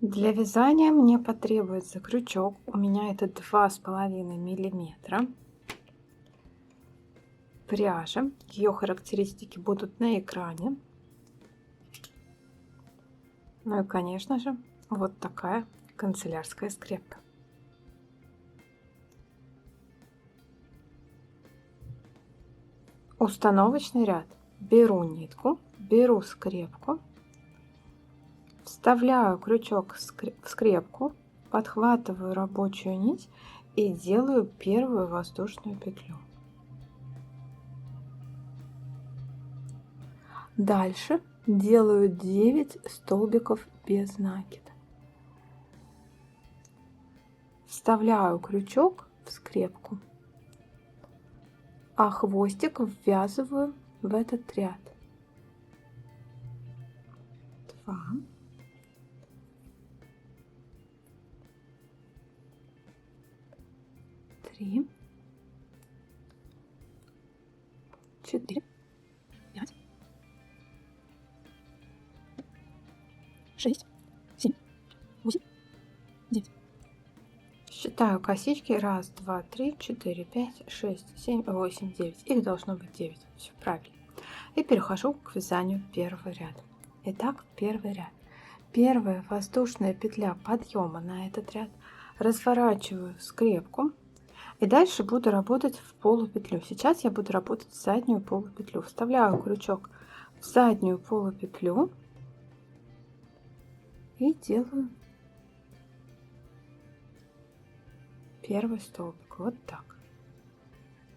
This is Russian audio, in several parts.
Для вязания мне потребуется крючок. У меня это 2,5 миллиметра. Пряжа. Ее характеристики будут на экране. Ну и, конечно же, вот такая канцелярская скрепка. Установочный ряд. Беру нитку, беру скрепку, вставляю крючок в скрепку, подхватываю рабочую нить и делаю первую воздушную петлю. Дальше делаю 9 столбиков без накида. Вставляю крючок в скрепку, а хвостик ввязываю в этот ряд. 2, 3, 4, 5, 6, 7, 8, 9. Считаю косички. 1, 2, 3, 4, 5, 6, 7, 8, 9. Их должно быть 9. Все правильно. И перехожу к вязанию первого ряда. Итак, первый ряд. Первая воздушная петля подъема на этот ряд. Разворачиваю скрепку. И дальше буду работать в полупетлю. Сейчас я буду работать в заднюю полупетлю. Вставляю крючок в заднюю полупетлю и делаю первый столбик. Вот так.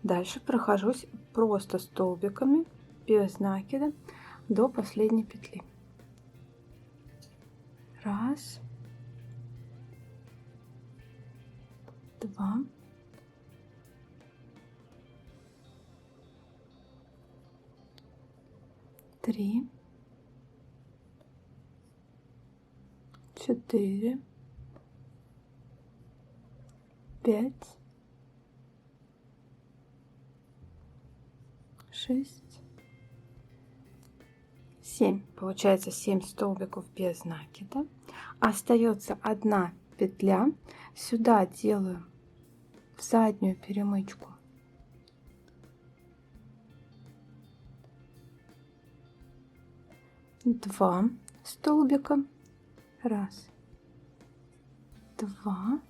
Дальше прохожусь просто столбиками без накида до последней петли. 1, 2, 3, 4, 5, 6, 7. Получается 7 столбиков без накида. Остается одна петля. Сюда делаю в заднюю перемычку два столбика. 1, 2.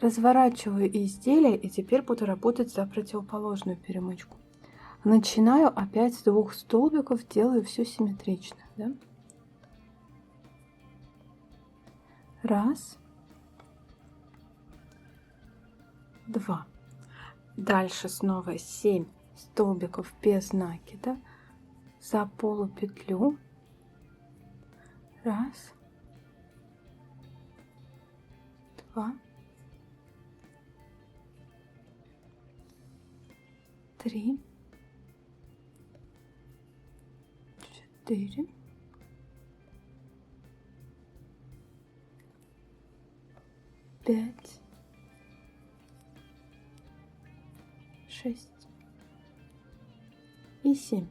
Разворачиваю изделие и теперь буду работать за противоположную перемычку. Начинаю опять с 2 столбиков, делаю все симметрично. Да? 1, 2. Дальше снова 7 столбиков без накида за полупетлю. 1, 2, 3, 4, 5, 6 и 7.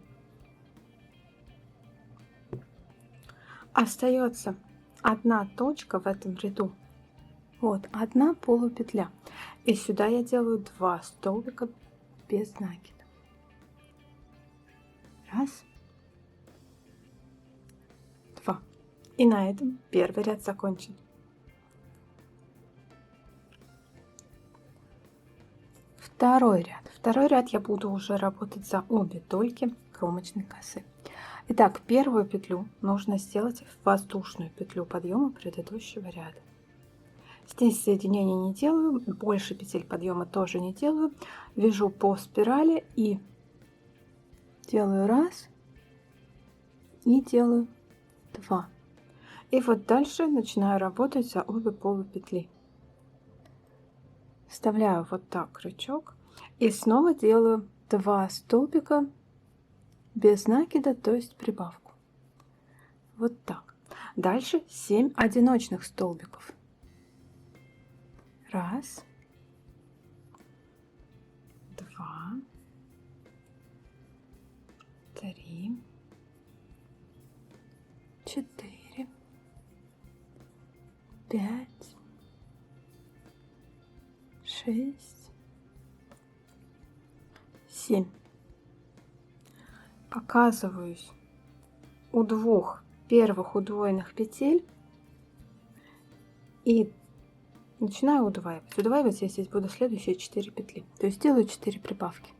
Остается одна точка в этом ряду. Вот, одна полупетля. И сюда я делаю 2 столбика без накида. 1, 2. И на этом первый ряд закончен. Второй ряд. Второй ряд я буду уже работать за обе дольки кромочной косы. Итак, первую петлю нужно сделать в воздушную петлю подъема предыдущего ряда. Здесь соединений не делаю, больше петель подъема тоже не делаю. Вяжу по спирали и делаю 1 и делаю 2. И вот дальше начинаю работать за обе полупетли. Вставляю вот так крючок и снова делаю 2 столбика без накида, то есть прибавку. Вот так. Дальше 7 одиночных столбиков. 1, 2, 3, 4, 5, 6, 7. Оказываюсь у двух первых удвоенных петель и начинаю удваивать. Удваивать я здесь буду следующие 4 петли. То есть делаю 4 прибавки.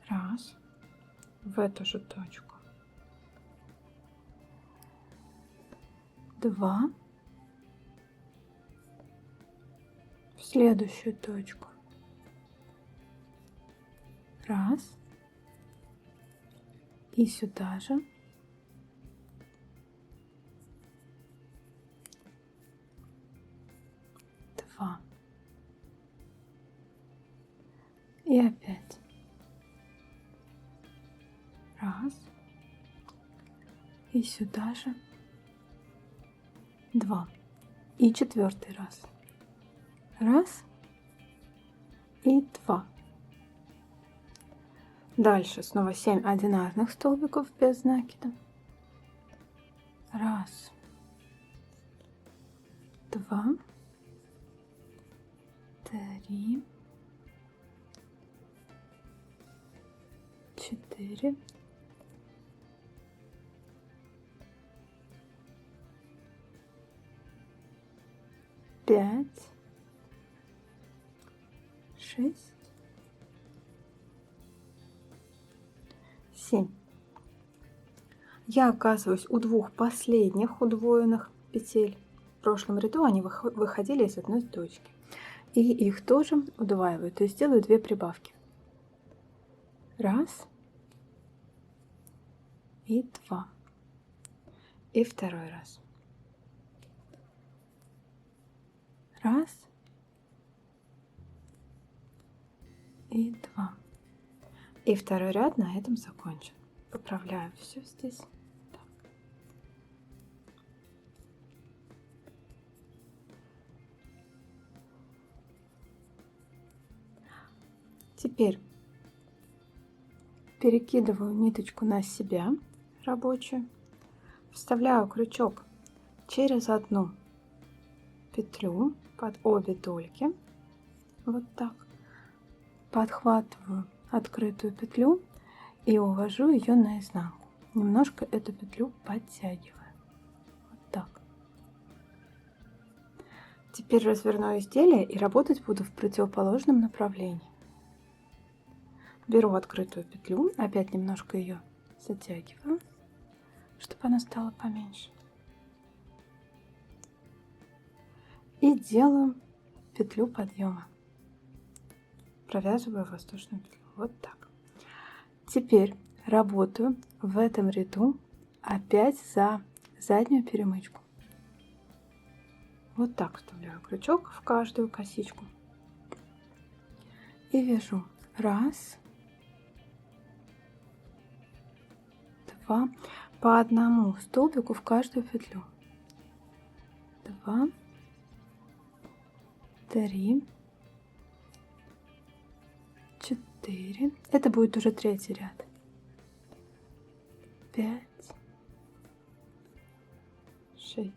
Раз. В эту же точку. 2. В следующую точку. Раз. И сюда же. 2. И опять. Раз. И сюда же. 2. И 4-й раз. Раз. И 2. Дальше снова 7 одинарных столбиков без накида. Раз. 2. 3. 4. 5. 6. 7. Я оказываюсь у двух последних удвоенных петель. В прошлом ряду они выходили из одной точки. И их тоже удваиваю, то есть делаю 2 прибавки. Раз. И 2. И второй раз. Раз. И 2. И второй ряд на этом закончен. Поправляю все здесь. Так. Теперь перекидываю ниточку на себя рабочую, вставляю крючок через одну петлю под обе дольки, вот так, подхватываю открытую петлю и увожу ее наизнанку. Немножко эту петлю подтягиваю. Вот так. Теперь разверну изделие и работать буду в противоположном направлении. Беру открытую петлю, опять немножко ее затягиваю, чтобы она стала поменьше. И делаю петлю подъема. Провязываю воздушную петлю. Вот так. Теперь работаю в этом ряду опять за заднюю перемычку. Вот так вставляю крючок в каждую косичку. И вяжу. Раз. 2. По одному столбику в каждую петлю. 2. 3. 4. Это будет уже 3-й ряд. 5. 6.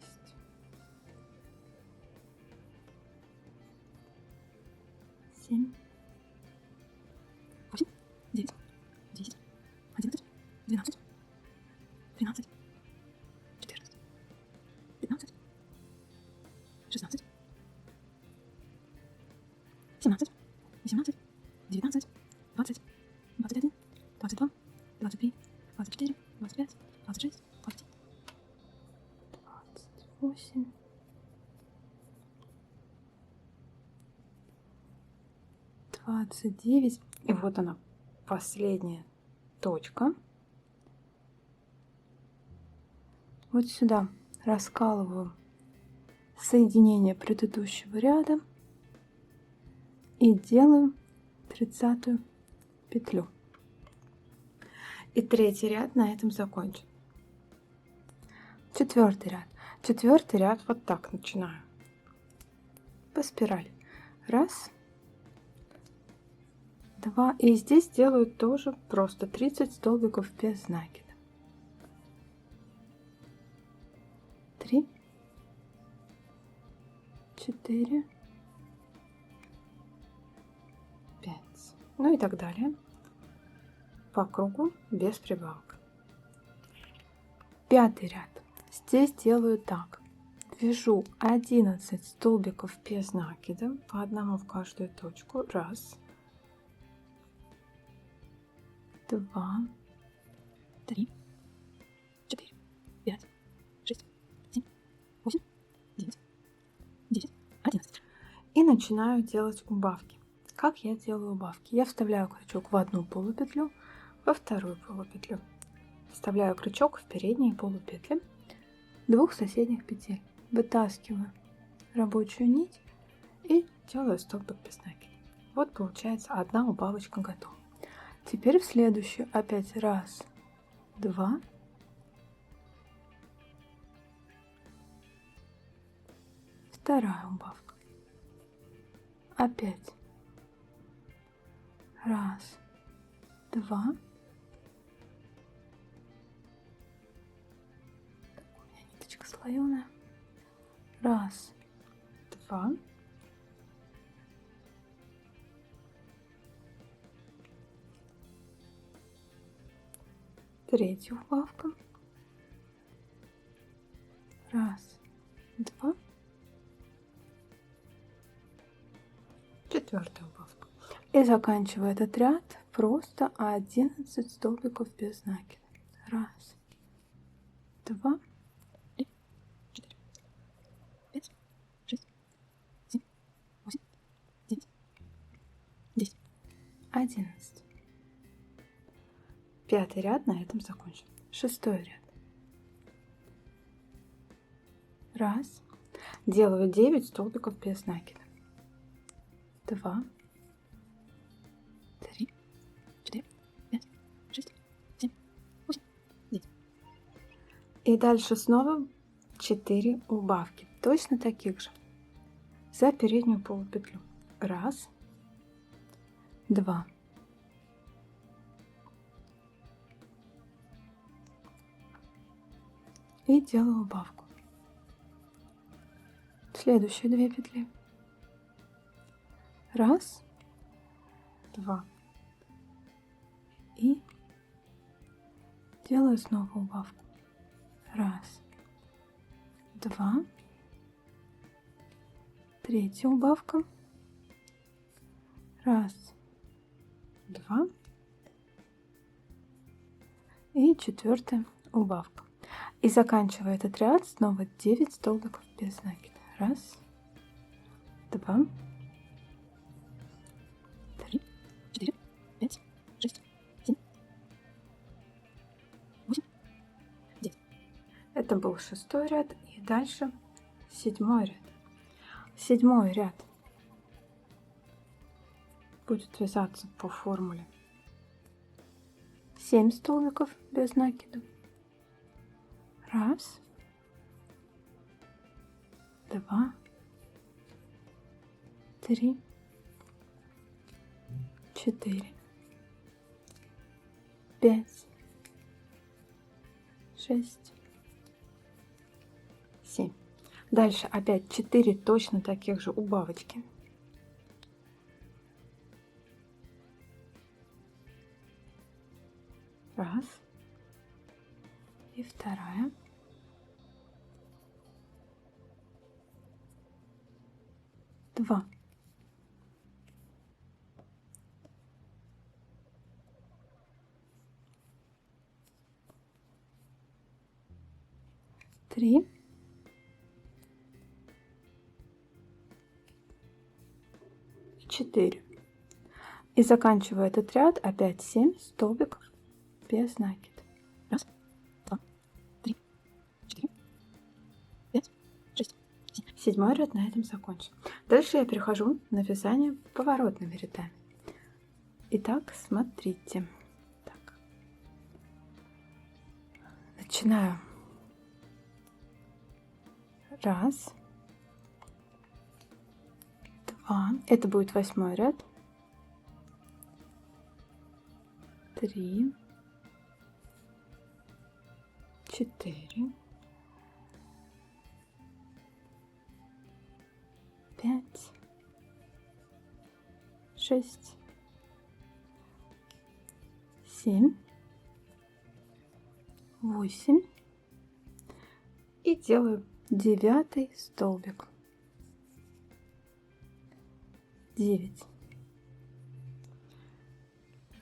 7. 8. 9. 10. 11. 12. 13. 14. 15. 16. 17. 18. 19, 20, 21, 22, 23, 24, 25, 26, 27, 28, 29. И вот она, последняя точка. Вот сюда раскалываю соединение предыдущего ряда и делаю 30-ю петлю. И 3-й ряд на этом закончен. 4-й ряд. 4-й ряд вот так начинаю. По спирали. Раз. 2. И здесь делаю тоже просто 30 столбиков без накида. 4, 5. Ну и так далее. По кругу без прибавок. Пятый ряд. Здесь делаю так. Вяжу 11 столбиков без накида, по одному в каждую точку. Раз, два, 3, 4, 5, 6, 7, 8, 9, 10, 11. И начинаю делать убавки. Как я делаю убавки? Я вставляю крючок в одну полупетлю, во вторую полупетлю. Вставляю крючок в передние полупетли двух соседних петель. Вытаскиваю рабочую нить и делаю столбик без накида. Вот получается одна убавочка готова. Теперь в следующую опять раз, два, вторая убавка. Опять раз, два. У меня ниточка слоеная. Раз, два. Третья убавка. Раз, два. Четвертая убавка. И заканчиваю этот ряд просто 11 столбиков без накида. Раз, два, 3, 4, 5, 6, 7, 8, 9, 10, 11. Пятый ряд на этом закончен. Шестой ряд. Раз. Делаю 9 столбиков без накида. 2, 3, 4, 5, 6, 7, 8, 9. И дальше снова 4 убавки, точно таких же, за переднюю полупетлю. Раз, два, и делаю убавку. Следующие 2 петли. Раз, два. И делаю снова убавку. Раз, два. Третья убавка. Раз, два. И четвертая убавка. И заканчивая этот ряд, снова 9 столбиков без накида. Раз, два, 3, 4, 5, 6, 7, 8, 9. Это был шестой ряд. И дальше седьмой ряд. Седьмой ряд будет вязаться по формуле 7 столбиков без накида. Раз, два, 3, 4, 5, 6, 7. Дальше опять 4 точно таких же убавочки. Раз. И вторая. Два. Три. Четыре. И заканчивая этот ряд опять 7 столбиков без накида. Раз, два, 3, 4, 5, 6, 7. Седьмой ряд на этом закончен. Дальше я перехожу на вязание поворотными рядами. Итак, смотрите. Так. Начинаю. Раз, два. Это будет 8-й ряд. 3, 4, 5, 6, 7, 8 и делаю 9 столбик. 9.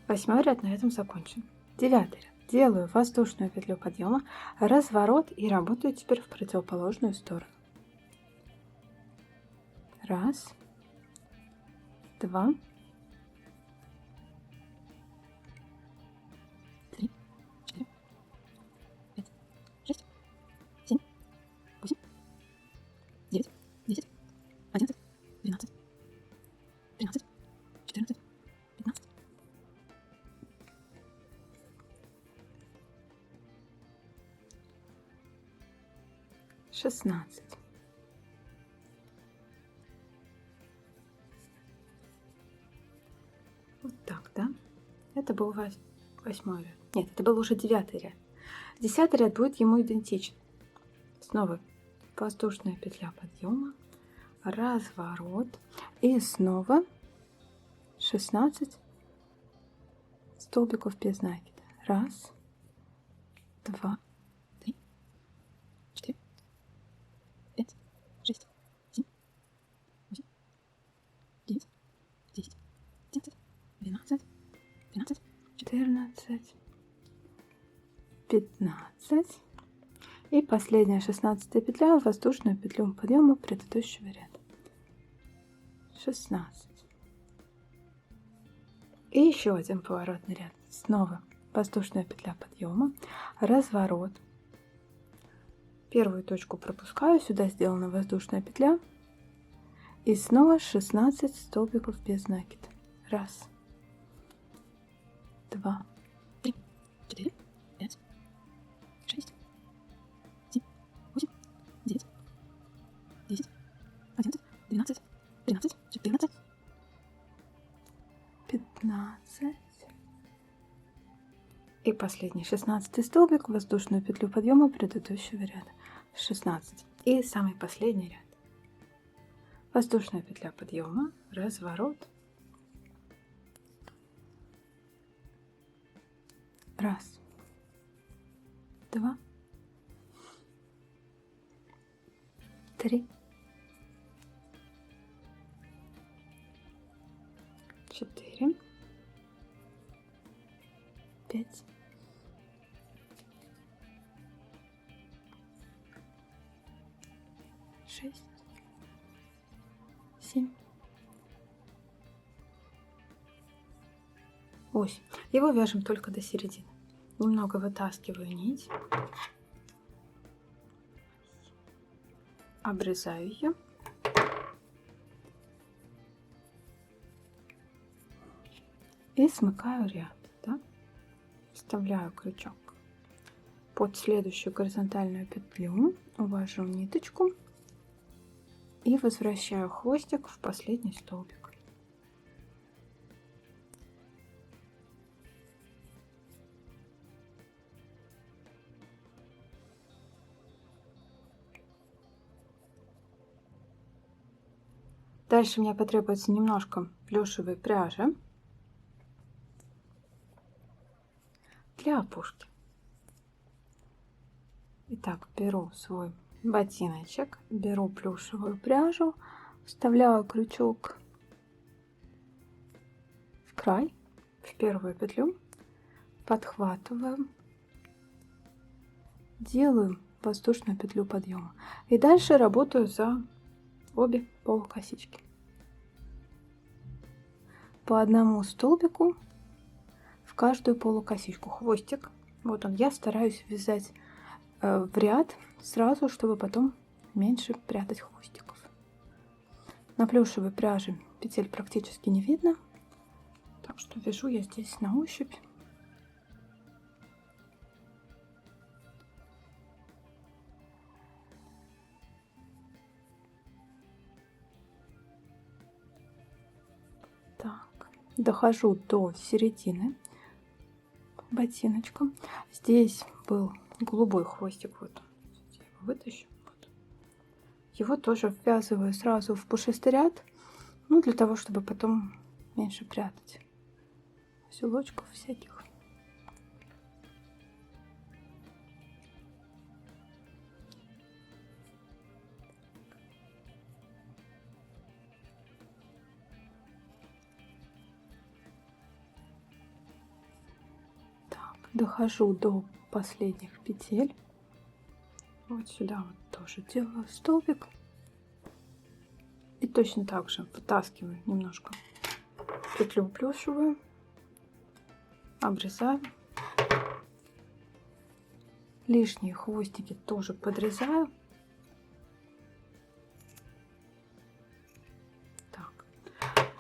8 ряд на этом закончен. 9 ряд. Делаю воздушную петлю подъема, разворот и работаю теперь в противоположную сторону. 1, 2, 3, 4, 5, 6, 7, 8, 9, 10, 11, 12, 13, 14, 15. 16. Вот так, да? Это был 8 ряд. Нет, это был уже 9 ряд. 10 ряд будет ему идентичен. Снова воздушная петля подъема, разворот и снова 16 столбиков без накида. 1, 2, 3, 4, 5, 6, 7, 8, 9, 10, 11, 12, 13, 14, 15. И последняя 16 петля, воздушную петлю подъема предыдущего ряда. 16. И еще один поворотный ряд. Снова воздушная петля подъема, разворот. Первую точку пропускаю, сюда сделана воздушная петля. И снова 16 столбиков без накида. 1, 2, 3, 4, 5, 6, 7, 8, 9, 10, 11, 12, 13, 14, 15. И последний 16 столбик, воздушную петлю подъема предыдущего ряда. 16. И самый последний ряд. Воздушная петля подъема, разворот. 1, 2, 3, 4, 5, 6, 7, 8. Его вяжем только до середины. Немного вытаскиваю нить, обрезаю ее и смыкаю ряд. Да? Вставляю крючок под следующую горизонтальную петлю, увожу ниточку и возвращаю хвостик в последний столбик. Дальше мне потребуется немножко плюшевой пряжи для опушки. Итак, беру свой ботиночек, беру плюшевую пряжу, вставляю крючок в край, в первую петлю, подхватываю, делаю воздушную петлю подъема. И дальше работаю за обе полукосички. По одному столбику в каждую полукосичку. Хвостик, вот он, я стараюсь вязать в ряд сразу, чтобы потом меньше прятать хвостиков. На плюшевой пряже петель практически не видно, так что вяжу я здесь на ощупь. Так, дохожу до середины ботиночка. Здесь был голубой хвостик, вот я его вытащу. Вот. его тоже ввязываю сразу в пушистый ряд, ну, для того, чтобы потом меньше прятать узелочков всяких. Так, дохожу до последних петель. Вот сюда вот тоже делаю столбик. И точно так же вытаскиваю немножко петлю плюшевую, обрезаю. Лишние хвостики тоже подрезаю. Так.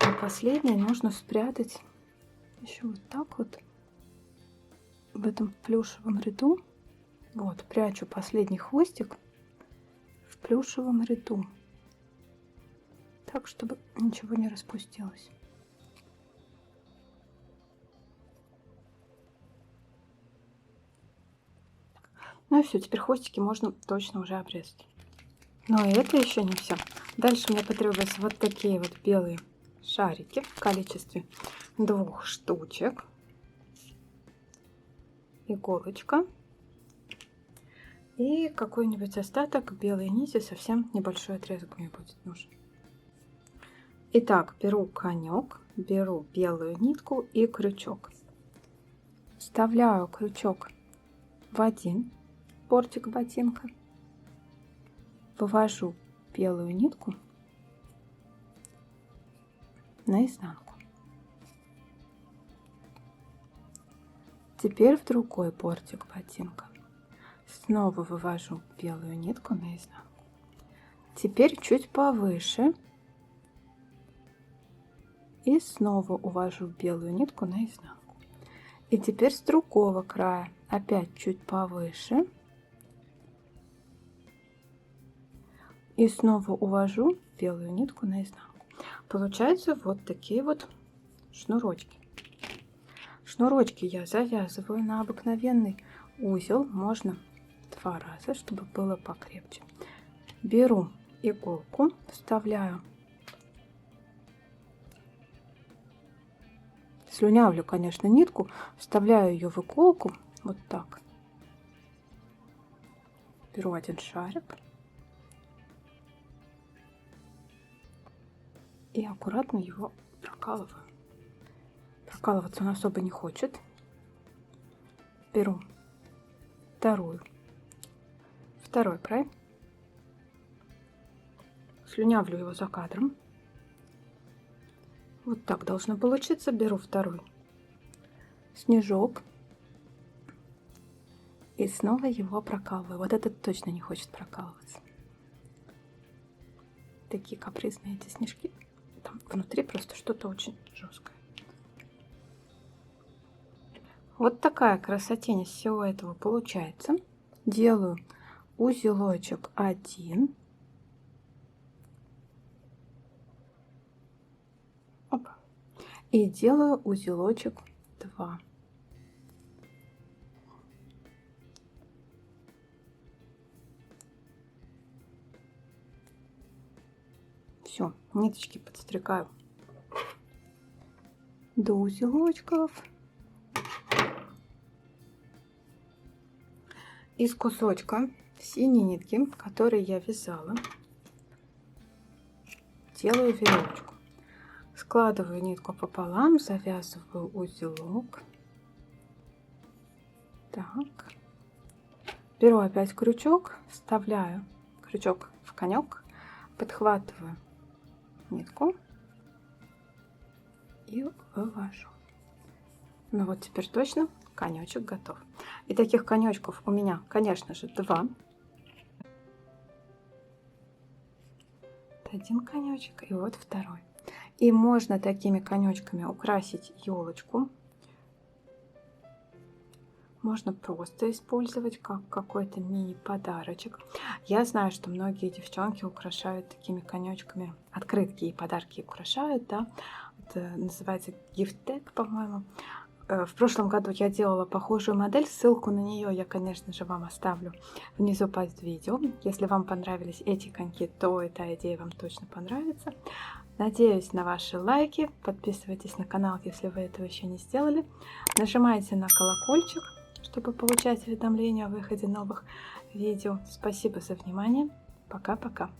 А последнее нужно спрятать еще вот так вот в этом плюшевом ряду. Вот, прячу последний хвостик в плюшевом ряду, так, чтобы ничего не распустилось. Ну и все, теперь хвостики можно точно уже обрезать. Но это еще не все. Дальше мне потребуются вот такие вот белые шарики в количестве 2 штучек. Иголочка. И какой-нибудь остаток белой нити, совсем небольшой отрезок мне будет нужен. Итак, беру конек, беру белую нитку и крючок. Вставляю крючок в один бортик ботинка, вывожу белую нитку наизнанку. Теперь в другой бортик ботинка снова вывожу белую нитку наизнанку. Теперь чуть повыше и снова увожу белую нитку наизнанку. И теперь с другого края опять чуть повыше и снова увожу белую нитку наизнанку. Получаются вот такие вот шнурочки. Шнурочки я завязываю на обыкновенный узел, можно 2 раза, чтобы было покрепче. Беру иголку, вставляю, слюнявлю, конечно, нитку, вставляю ее в иголку, вот так. Беру один шарик и аккуратно его прокалываю. Прокалываться он особо не хочет. Беру второй край, слюнявлю его за кадром. Вот так должно получиться. Беру второй снежок и снова его прокалываю. Вот этот точно не хочет прокалываться. Такие капризные эти снежки. Там внутри просто что-то очень жесткое. Вот такая красотень из всего этого получается. Делаю узелочек 1. Опа. И делаю узелочек 2. Все, ниточки подстригаю до узелочков. Из кусочка синей нитки, который я вязала, делаю веревочку. Складываю нитку пополам, завязываю узелок. Так. Беру опять крючок, вставляю крючок в конек, подхватываю нитку и вывожу. Ну вот теперь точно конечек готов. И таких конечков у меня, конечно же, 2. Один конечек и вот второй. И можно такими конечками украсить елочку. Можно просто использовать как какой-то мини-подарочек. Я знаю, что многие девчонки украшают такими конечками открытки и подарки украшают, да. Это называется gift tag, по-моему. В прошлом году я делала похожую модель. Ссылку на нее я, конечно же, вам оставлю внизу под видео. Если вам понравились эти коньки, то эта идея вам точно понравится. Надеюсь на ваши лайки. Подписывайтесь на канал, если вы этого еще не сделали. Нажимайте на колокольчик, чтобы получать уведомления о выходе новых видео. Спасибо за внимание. Пока-пока.